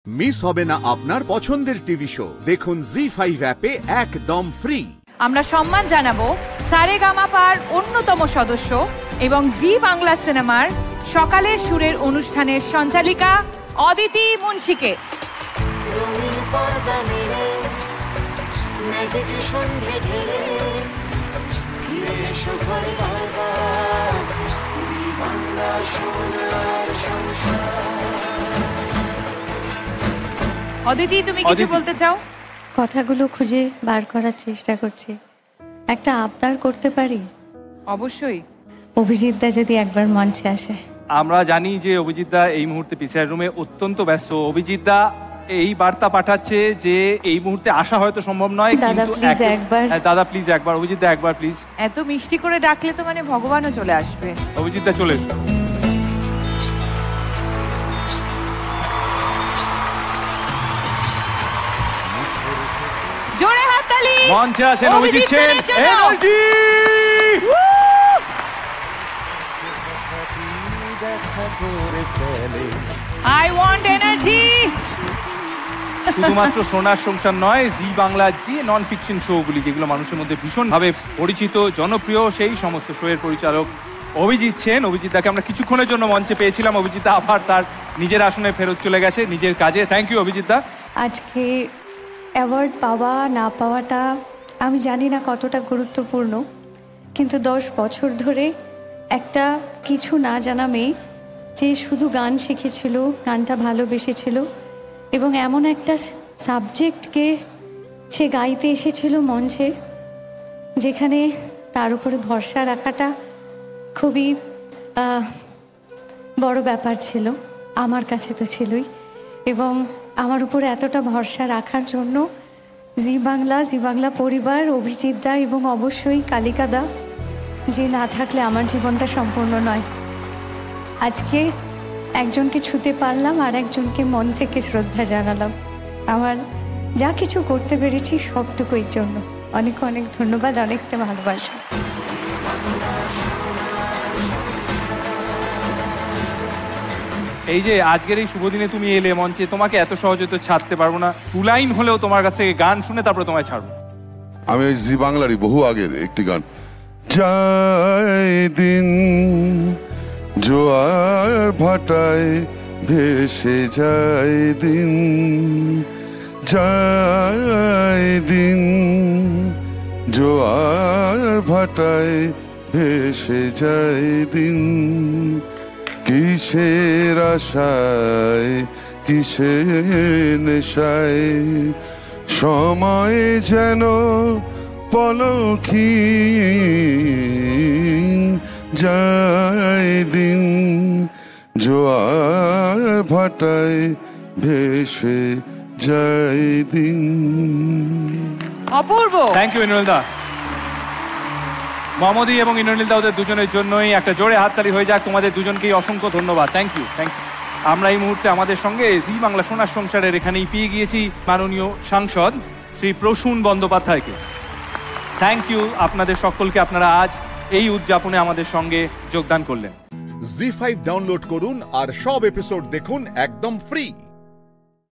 Miss হবে না আপনার পছন্দের টিভি শো। দেখুন জি5 অ্যাপে একদম ফ্রি। আমরা সম্মান জানাবো সারেগামাপার অন্যতম সদস্য এবং জি বাংলা সিনেমার সকালের সুরের অনুষ্ঠানের সঞ্চালিকা অদিতি মুন্সিকে। অদিতি, তুমি কিছু বলতে চাও? কথাগুলো খুঁজে বার করার চেষ্টা করছি। একটা আবদার করতে পারি? অবশ্যই। অভিজিৎ দা যদি একবার মঞ্চে আসে। আমরা জানি যে অভিজিৎ দা এই মুহূর্তে পিকচার রুমে অত্যন্ত ব্যস্ত। অভিজিৎ দা এই বার্তা পাঠাচ্ছে যে এই মুহূর্তে আসা হয়তো সম্ভব নয়, কিন্তু একবার দাদা প্লিজ একবার, অভিজিৎ দা একবার প্লিজ। এত মিষ্টি করে ডাকলে তো মানে ভগবানও চলে আসবে। অভিজিৎ দা চলে জোরে হাততালি। মঞ্চে আছেন Abhijit Sen. Energy! I want energy! শুধুমাত্র সোনার সংসার নয়, জি বাংলার যে নন ফিকশন শোগুলি যেগুলো মানুষের মধ্যে ভীষণভাবে পরিচিত, জনপ্রিয়, সেই সমস্ত শোয়ের পরিচালক অভিজিৎ সেন। অভিজিৎ দাকে আমরা কিছুক্ষণের জন্য মঞ্চে পেয়েছিলাম। অভিজিৎ দা আবার তার নিজের আসনে ফেরত চলে গেছে, নিজের কাজে। থ্যাংক ইউ অভিজিৎ দা। আজকে অ্যাওয়ার্ড পাওয়া না পাওয়াটা আমি জানি না কতটা গুরুত্বপূর্ণ, কিন্তু 10 বছর ধরে একটা কিছু না জানা মেয়ে যে শুধু গান শিখেছিল, গানটা ভালোবেসেছিল এবং এমন একটা সাবজেক্টকে সে গাইতে এসেছিল মঞ্চে, যেখানে তার উপরে ভরসা রাখাটা খুবই বড় ব্যাপার ছিল। আমার কাছে তো ছিলই, এবং আমার উপরে এতটা ভরসা রাখার জন্য জি বাংলা পরিবার, অভিজিৎ দা এবং অবশ্যই কালিকা দা, যে না থাকলে আমার জীবনটা সম্পূর্ণ নয়। আজকে একজনকে ছুতে পারলাম আর একজনকে মন থেকে শ্রদ্ধা জানালাম। আমার যা কিছু করতে পেরেছি সবটুকুর জন্য অনেক অনেক ধন্যবাদ, অনেকটা ভালোবাসা। এই যে আজকের এই শুভ দিনে তুমি এলে মঞ্চে, তোমাকে এত সহজে তো ছাড়তে পারবো না। 2 লাইন হলেও তোমার কাছ থেকে গান শুনে তারপরে তোমায় ছাড়বো। আমি ওই জি বাংলারই বহু আগের একটি গান, যায় দিন জোয়ার ভাটায় ভেসে যায় দিন, যায় দিন জোয়ার ভাটায় ভেসে যায় দিন, কিসের আশায় কিসের নেশায় সময় যেন পলকি, যায় দিন জোয়ার ভাটায় ভেসে যায় দিন। অপূর্ব। থ্যাংক ইউ ইন্দ্রনীল দা। মমদি এবং ইন্দ্রনীল দা, ওদের দুজনের জন্যই একটা জোরে হাততালি হয়ে যাক। তোমাদের দুজনকেই অসংখ্য ধন্যবাদ। Thank you, thank you. আমরা এই মুহূর্তে আমাদের সঙ্গে জি বাংলা সোনার সংসারের এখানেই পেয়ে গিয়েছি মাননীয় সাংসদ শ্রী প্রসূন বন্দ্যোপাধ্যায়কে। থ্যাংক ইউ আপনাদের সকলকে, আপনারা আজ এই উদযাপনে আমাদের সঙ্গে যোগদান করলেন। জি5 ডাউনলোড করুন আর সব এপিসোড দেখুন একদম ফ্রি।